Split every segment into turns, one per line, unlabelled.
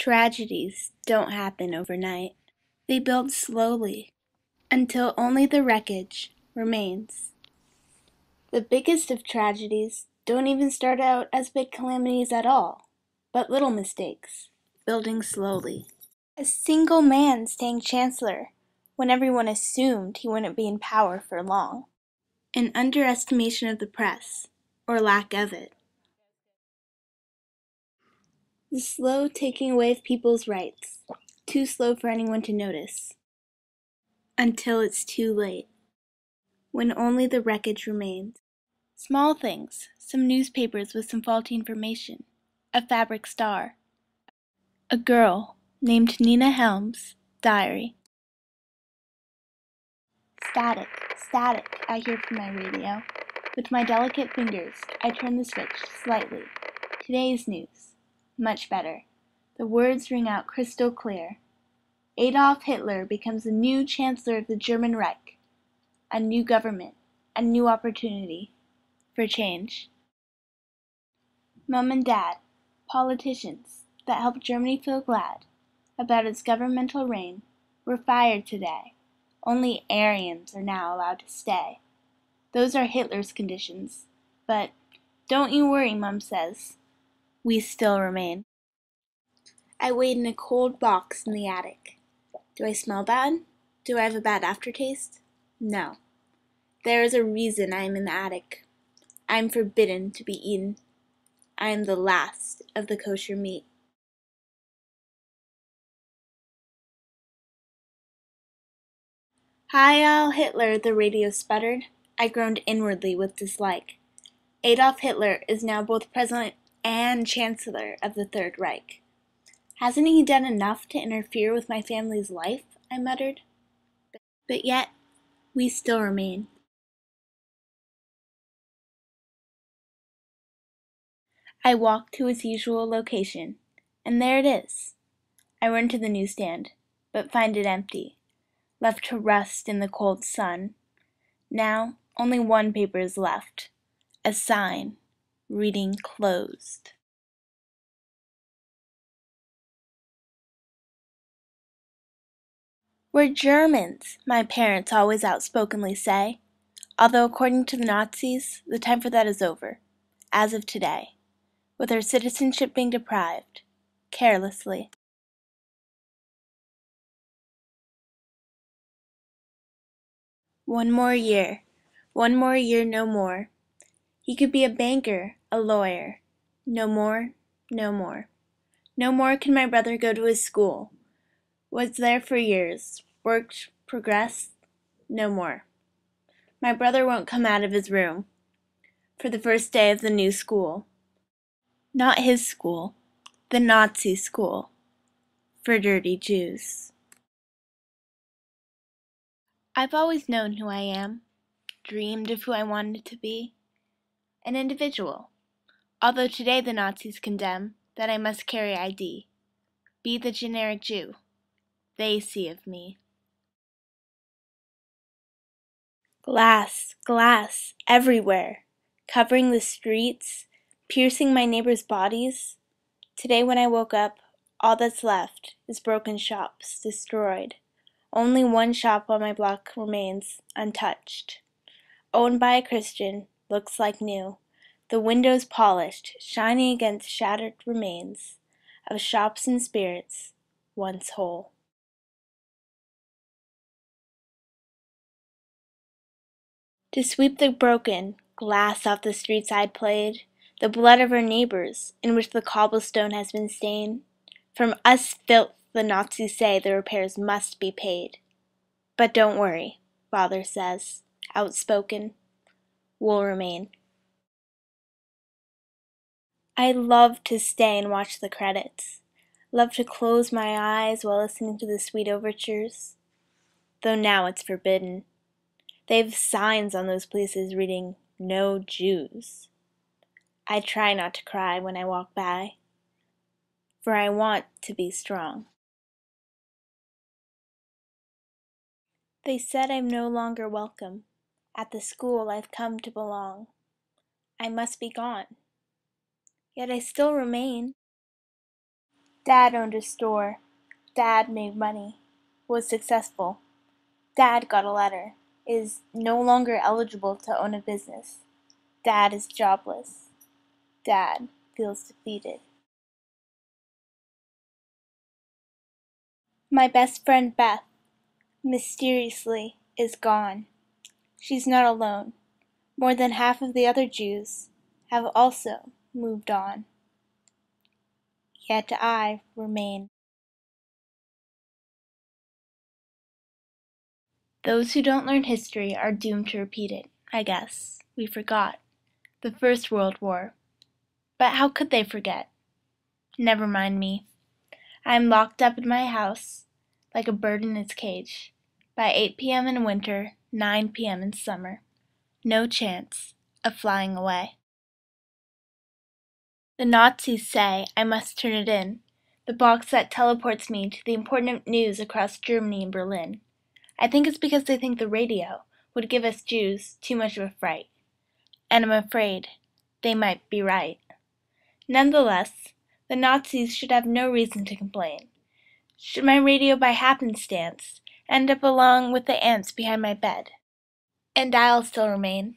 Tragedies don't happen overnight. They build slowly until only the wreckage remains. The biggest of tragedies don't even start out as big calamities at all, but little mistakes, building slowly. A single man staying chancellor when everyone assumed he wouldn't be in power for long. An underestimation of the press, or lack of it. The slow taking away of people's rights, too slow for anyone to notice. Until it's too late, when only the wreckage remains. Small things, some newspapers with some faulty information, a fabric star, a girl named Nina Helms' diary. Static, static, I hear from my radio. With my delicate fingers, I turn the switch slightly. Today's news. Much better. The words ring out crystal clear. Adolf Hitler becomes the new Chancellor of the German Reich. A new government, a new opportunity for change. Mom and Dad, politicians that helped Germany feel glad about its governmental reign, were fired today. Only Aryans are now allowed to stay. Those are Hitler's conditions. But don't you worry, Mom says. We still remain. I wait in a cold box in the attic. Do I smell bad? Do I have a bad aftertaste? No. There is a reason I am in the attic. I am forbidden to be eaten. I am the last of the kosher meat. Heil Hitler, the radio sputtered. I groaned inwardly with dislike. Adolf Hitler is now both President and Chancellor of the Third Reich. Hasn't he done enough to interfere with my family's life? I muttered. But yet, we still remain. I walk to its usual location, and there it is. I run to the newsstand, but find it empty, left to rust in the cold sun. Now, only one paper is left, a sign, reading closed. We're Germans, my parents always outspokenly say, although according to the Nazis, the time for that is over, as of today, with our citizenship being deprived, carelessly. One more year, no more. He could be a banker, a lawyer. No more, no more. No more can my brother go to his school. Was there for years, worked, progressed. No more. My brother won't come out of his room for the first day of the new school. Not his school, the Nazi school, for dirty Jews. I've always known who I am, dreamed of who I wanted to be. An individual, although today the Nazis condemn that I must carry ID, be the generic Jew they see of me. Glass, glass, everywhere, covering the streets, piercing my neighbors' bodies. Today when I woke up, all that's left is broken shops, destroyed. Only one shop on my block remains untouched. Owned by a Christian, looks like new. The windows polished, shining against shattered remains of shops and spirits once whole. To sweep the broken glass off the streets I'd played, the blood of our neighbors, in which the cobblestone has been stained. From us filth the Nazis say the repairs must be paid. But don't worry, Father says, outspoken, we'll remain. I love to stay and watch the credits. Love to close my eyes while listening to the sweet overtures. Though now it's forbidden. They've signs on those places reading, "No Jews." I try not to cry when I walk by, for I want to be strong. They said I'm no longer welcome at the school I've come to belong. I must be gone. Yet I still remain. Dad owned a store. Dad made money. Was successful. Dad got a letter. Is no longer eligible to own a business. Dad is jobless. Dad feels defeated. My best friend Beth, mysteriously, is gone. She's not alone. More than half of the other Jews have also moved on. Yet I remain. Those who don't learn history are doomed to repeat it, I guess. We forgot. The First World War. But how could they forget? Never mind me. I am locked up in my house, like a bird in its cage. By 8 p.m. in winter, 9 p.m. in summer. No chance of flying away. The Nazis say I must turn it in, the box that teleports me to the important news across Germany and Berlin. I think it's because they think the radio would give us Jews too much of a fright. And I'm afraid they might be right. Nonetheless, the Nazis should have no reason to complain. Should my radio by happenstance end up along with the ants behind my bed? And I'll still remain.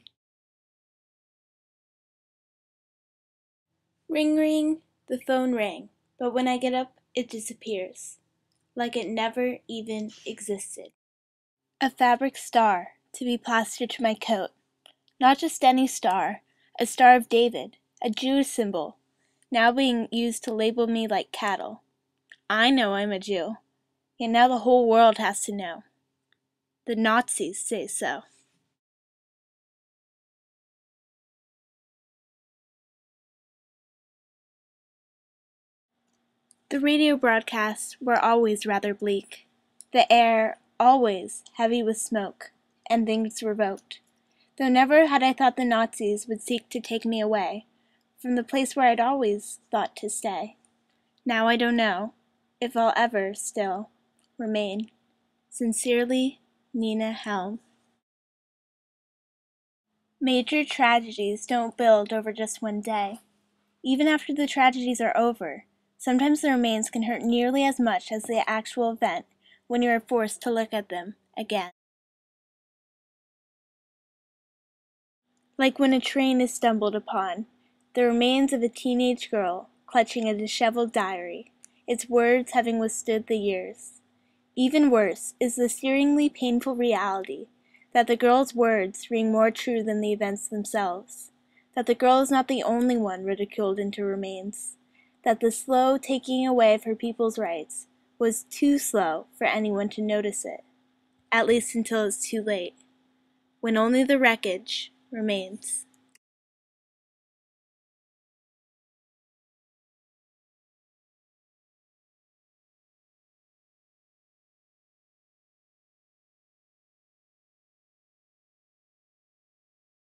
Ring ring, the phone rang, but when I get up, it disappears, like it never even existed. A fabric star to be plastered to my coat. Not just any star, a Star of David, a Jewish symbol, now being used to label me like cattle. I know I'm a Jew, yet now the whole world has to know. The Nazis say so. The radio broadcasts were always rather bleak. The air always heavy with smoke, and things revoked. Though never had I thought the Nazis would seek to take me away from the place where I'd always thought to stay. Now I don't know if I'll ever still remain. Sincerely, Nina Helm. Major tragedies don't build over just one day. Even after the tragedies are over, sometimes the remains can hurt nearly as much as the actual event when you are forced to look at them again. Like when a train is stumbled upon, the remains of a teenage girl clutching a disheveled diary, its words having withstood the years. Even worse is the searingly painful reality that the girl's words ring more true than the events themselves, that the girl is not the only one ridiculed into remains, that the slow taking away of her people's rights was too slow for anyone to notice it, at least until it's too late, when only the wreckage remains.